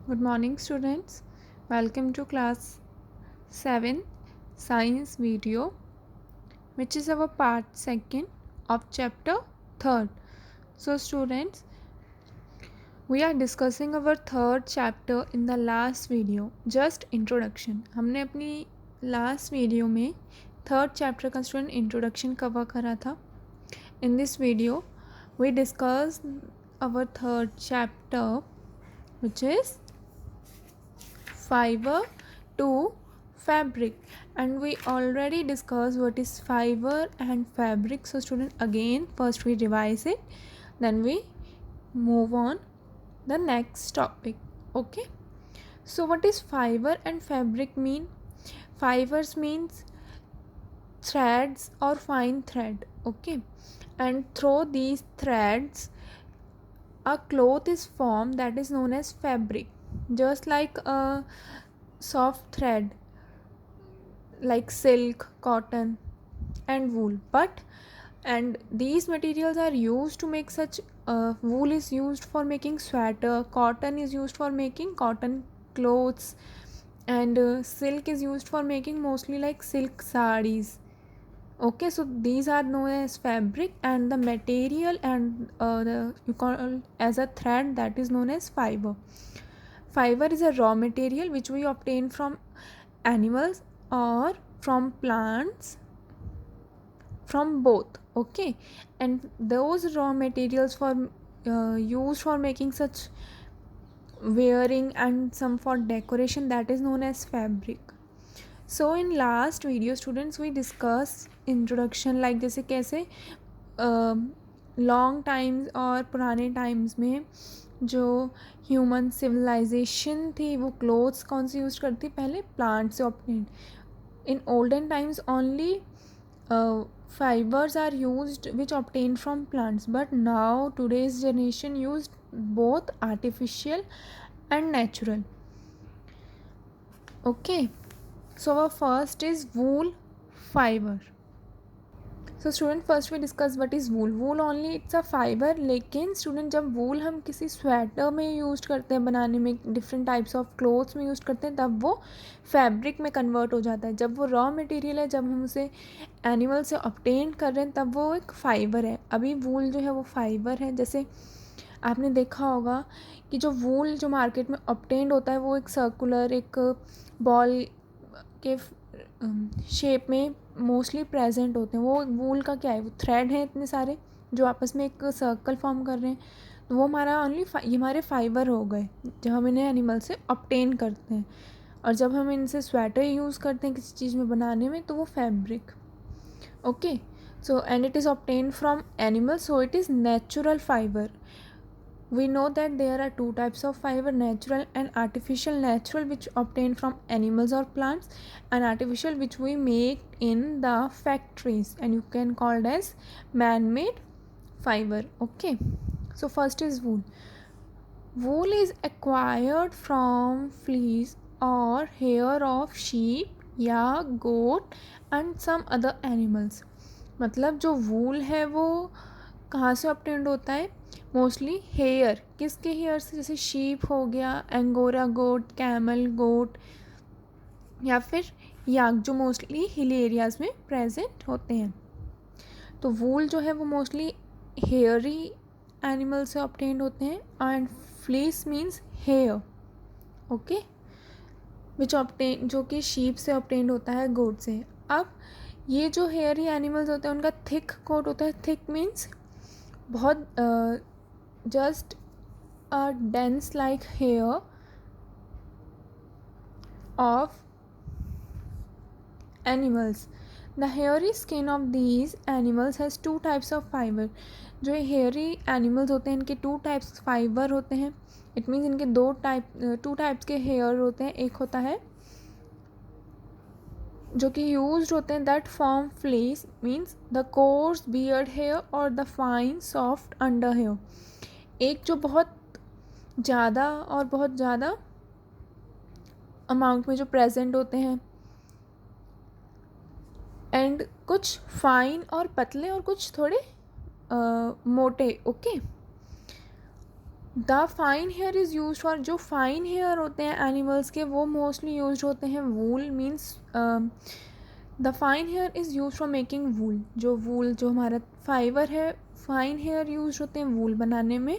Good morning, students. Welcome to class 7 science video, which is our part 2nd of chapter 3rd. So, students, we are discussing our 3rd chapter in the last video. Just introduction. हमने अपनी last video में 3rd chapter का student introduction cover करा था. In this video, we discussed our 3rd chapter, which is fiber to fabric, and we already discussed what is fiber and fabric. So student, again first we revise it, then we move on the next topic. Okay, so what is fiber and fabric mean? Fibers means threads or fine thread. Okay, and through these threads a cloth is formed that is known as fabric, just like a soft thread like silk, cotton and wool. And these materials are used to make such wool is used for making sweater, cotton is used for making cotton clothes, and silk is used for making mostly like silk sarees. Okay, so these are known as fabric, and the material and the you call as a thread, that is known as fiber. Fiber is a raw material which we obtain from animals or from plants, from both. Okay, and those raw materials for used for making such wearing and some for decoration, that is known as fabric. So in last video students, we discuss introduction like जैसे कैसे long times और पुराने times में जो human civilisation थी वो clothes कौन सी use करती, पहले प्लांट से obtain. In olden times only fibers are used which obtained from plants, but now today's generation used both artificial and natural. Okay, so our first is wool fiber. So student, first we discuss what is wool. Wool only it's a fiber, लेकिन student जब wool हम किसी sweater में use करते हैं बनाने में, different types of clothes में यूज़ करते हैं, तब वो फैब्रिक में कन्वर्ट हो जाता है. जब वो रॉ मटेरियल है, जब हम उसे एनिमल से ऑब्टेन कर रहे हैं, तब वो एक फ़ाइबर है. अभी वूल जो है वो फ़ाइबर है. जैसे आपने देखा होगा कि जो वूल जो मार्केट में ऑब्टेन्ड होता है वो एक सर्कुलर, एक बॉल के शेप में मोस्टली प्रेजेंट होते हैं. वो वूल का क्या है, वो थ्रेड है इतने सारे जो आपस में एक सर्कल फॉर्म कर रहे हैं, तो वो हमारा ओनली ये हमारे फाइबर हो गए जब हम इन्हें एनिमल से ऑब्टेन करते हैं. और जब हम इनसे स्वेटर यूज़ करते हैं किसी चीज़ में बनाने में, तो वो fabric. Okay, so and it is obtain from animal, so it is natural fibre. We know that there are two types of fiber, natural and artificial. Natural which obtained from animals or plants, and artificial which we make in the factories, and you can call it as man-made fiber. Okay, so first is wool. Wool is acquired from fleece or hair of sheep या goat and some other animals. मतलब जो wool है वो कहाँ से obtained होता है, mostly hair. किसके हेयर से, जैसे शीप हो गया, एंगोरा गोट, कैमल गोट, या फिर याक जो मोस्टली हिल एरियाज़ में प्रेजेंट होते हैं. तो वूल जो है वो मोस्टली हेयरी एनिमल से ऑब्टेन्ड होते हैं, and fleece means hair. Okay, which obtain जो कि शीप से ऑब्टेन्ड होता है, गोट से. अब ये जो हेयरी एनिमल्स होते हैं उनका थिक कोट होता है. थिक मीन्स बहुत just a dense like hair of animals. The hairy skin of these animals has two types of fiber. जो hairy animals होते हैं इनके two types fiber होते हैं. It means इनके two types के hair होते हैं. एक होता है जो कि used होते हैं that form fleece, means the coarse beard hair or the fine soft under hair. एक जो बहुत ज़्यादा और बहुत ज़्यादा अमाउंट में जो प्रेजेंट होते हैं, एंड कुछ फाइन और पतले और कुछ थोड़े मोटे. Okay, the fine hair is use for, जो फाइन हेयर होते हैं एनिमल्स के वो मोस्टली यूज होते हैं wool, means the fine hair is use for making wool, जो वूल जो हमारा फाइबर है, फाइन हेयर यूज होते हैं वूल बनाने में।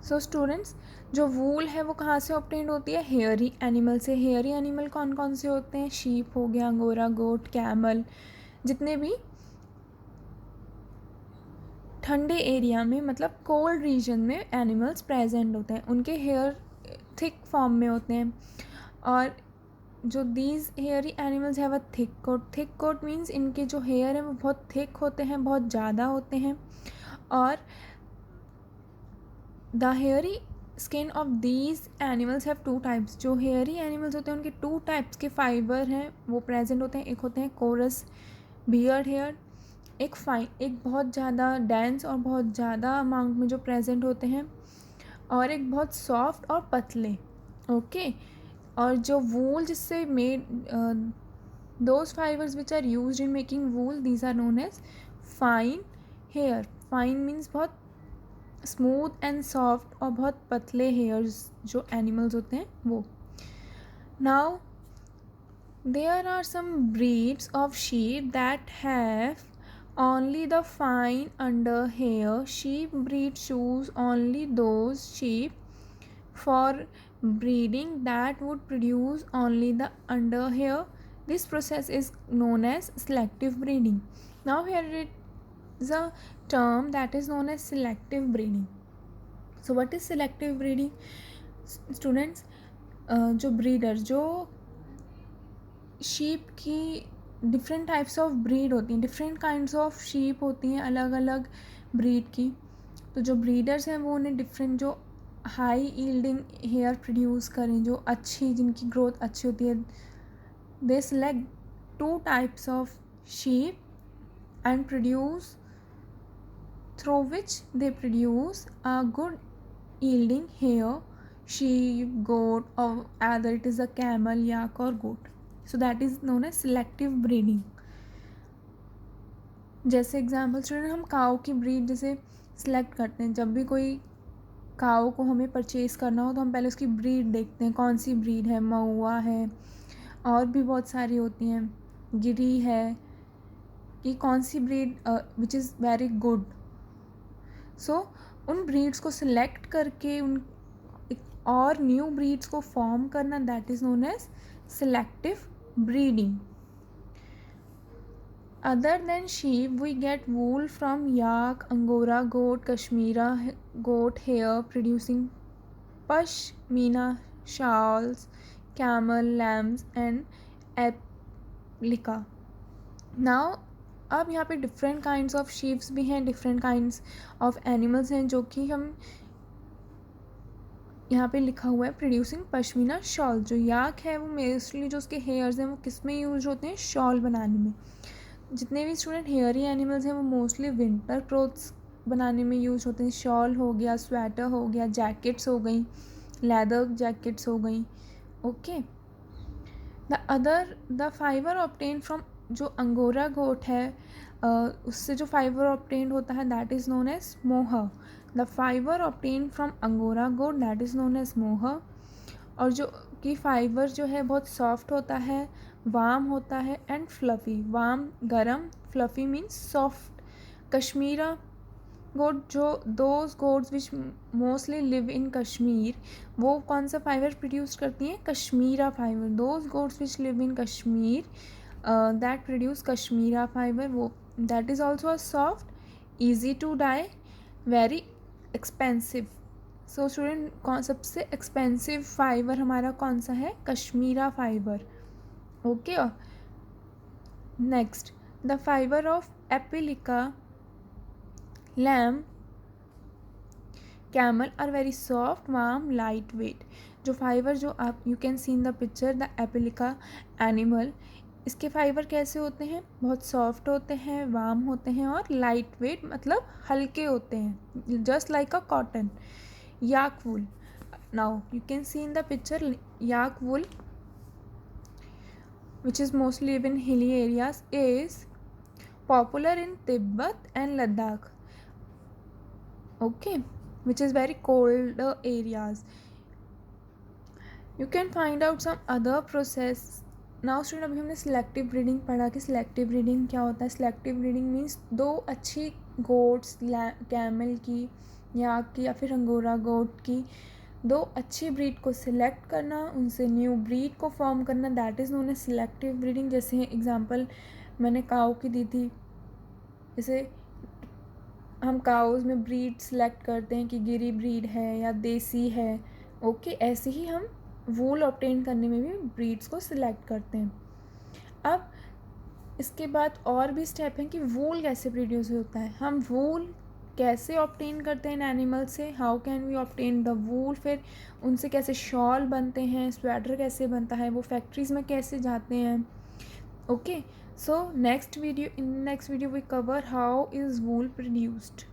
सो स्टूडेंट्स, जो वूल है वो कहाँ से ऑब्टेंड होती है, हेयरी एनिमल से। हेयरी एनिमल कौन कौन से होते हैं, शीप हो गया, अंगोरा गोट, कैमल, जितने भी ठंडे एरिया में मतलब कोल्ड रीजन में एनिमल्स प्रेजेंट होते हैं, उनके हेयर थिक फॉर्म में होते हैं। और जो these hairy animals have a thick coat, thick coat means इनके जो हेयर हैं वो बहुत थिक होते हैं, बहुत ज़्यादा होते हैं। और the hairy skin of these animals have two types, जो हेयरी एनिमल्स होते हैं उनके टू टाइप्स के फाइबर हैं वो प्रेजेंट होते हैं। एक होते हैं कोरस बियर्ड हेयर, एक बहुत ज़्यादा डेंस और बहुत ज़्यादा अमाउंट में जो प्रेजेंट होते हैं, और एक बहुत सॉफ्ट और पतले। ओके, और जो वूल जिससे made, those fibres which are used in making wool, these are known as fine hair. Fine means बहुत स्मूथ एंड सॉफ्ट और बहुत पतले हेयर्स जो एनिमल्स होते हैं वो। नाउ there are some breeds of sheep that have only the fine under hair. Sheep breed choose only those sheep for breeding that would produce only the under hair. This process is known as selective breeding. Now here is a term that is known as selective breeding. So what is selective breeding? Students, जो breeder जो sheep की different types of breed होती हैं, different kinds of sheep होती हैं अलग अलग breed की। तो जो ब्रीडर्स हैं वो उन्हें डिफरेंट जो हाई यील्डिंग हेयर प्रोड्यूस करें, जो अच्छी, जिनकी ग्रोथ अच्छी होती है, they select two types of sheep and produce through which they produce a good yielding hair, sheep, goat, or either it is a camel, yak or goat. So that is known as selective breeding. जैसे example student, हम काऊ की breed जैसे select करते हैं, जब भी कोई काऊ को हमें परचेज़ करना हो तो हम पहले उसकी ब्रीड देखते हैं, कौन सी ब्रीड है, महुआ है, और भी बहुत सारी होती हैं, गिरी है, कि कौन सी breed which is very good. So उन ब्रीड्स को सिलेक्ट करके उन और न्यू ब्रीड्स को फॉर्म करना, that is known as selective breeding. Other than sheep we get wool from yak, angora goat, Kashmira goat hair producing pashmina shawls, camel, llamas and एप्लिका। Now अब यहाँ पे डिफरेंट काइंड्स ऑफ शीप्स भी हैं, different kinds of animals हैं, जो कि हम यहाँ पे लिखा हुआ है प्रोड्यूसिंग पश्मीना शॉल। जो याक है वो मोस्टली जो उसके हेयर्स हैं वो किस में यूज होते हैं, शॉल बनाने में। जितने भी स्टूडेंट हेयरी एनिमल्स हैं वो मोस्टली विंटर क्लोथ्स बनाने में यूज होते हैं। शॉल हो गया, स्वेटर हो गया, जैकेट्स हो गई, लेदर जैकेट्स हो गई। Okay, the fibre obtain from, जो अंगोरा गोट है उससे जो फाइबर ऑब्टेन होता है that is known as mohair. The fibre obtain from angora goat that is known as mohair. और जो कि फाइबर जो है बहुत सॉफ्ट होता है, वार्म होता है एंड फ्लफ़ी। वार्म गरम, fluffy means soft. Kashmira goat, जो those goats which mostly live in Kashmir, वो कौन सा फाइबर प्रोड्यूस करती हैं, Kashmira fibre. Those goats which live in Kashmir that produce Kashmira fibre, वो that is also a soft, easy to dye, very expensive. So student, कौन सबसे expensive fibre हमारा कौन सा है, Kashmira fibre. Okay, next the fibre of एपिलिका, lamb, camel are very soft, warm, light weight. जो fibre जो आप you can see in the picture, the एपिलिका एनिमल, इसके फाइबर कैसे होते हैं, बहुत सॉफ्ट होते हैं, वार्म होते हैं और लाइट वेट मतलब हल्के होते हैं, just like a cotton. yak wool, now you can see in the picture yak wool which is mostly live in hilly areas is popular in Tibet and Ladakh. okay, which is very cold areas. You can find out some other process. Now student, अभी हमने selective breeding पढ़ा कि selective breeding क्या होता है. Selective breeding means दो अच्छी goats, camel की या फिर अंगोरा गोट की दो अच्छी ब्रीड को सिलेक्ट करना, उनसे न्यू ब्रीड को फॉर्म करना, that is known as selective breeding. जैसे एग्जांपल मैंने काऊ की दी थी. जैसे हम काउज में ब्रीड सिलेक्ट करते हैं कि गिरी ब्रीड है या देसी है. ओके, ऐसे ही हम वूल ऑब्टेन करने में भी ब्रीड्स को सिलेक्ट करते हैं. अब इसके बाद और भी स्टेप हैं कि वूल कैसे प्रोड्यूस होता है. हम वूल कैसे ऑब्टेन करते हैं एनिमल से, how can we obtain the wool. फिर उनसे कैसे शॉल बनते हैं, स्वेटर कैसे बनता है, वो फैक्ट्रीज़ में कैसे जाते हैं. Okay, so next video we cover how is wool produced.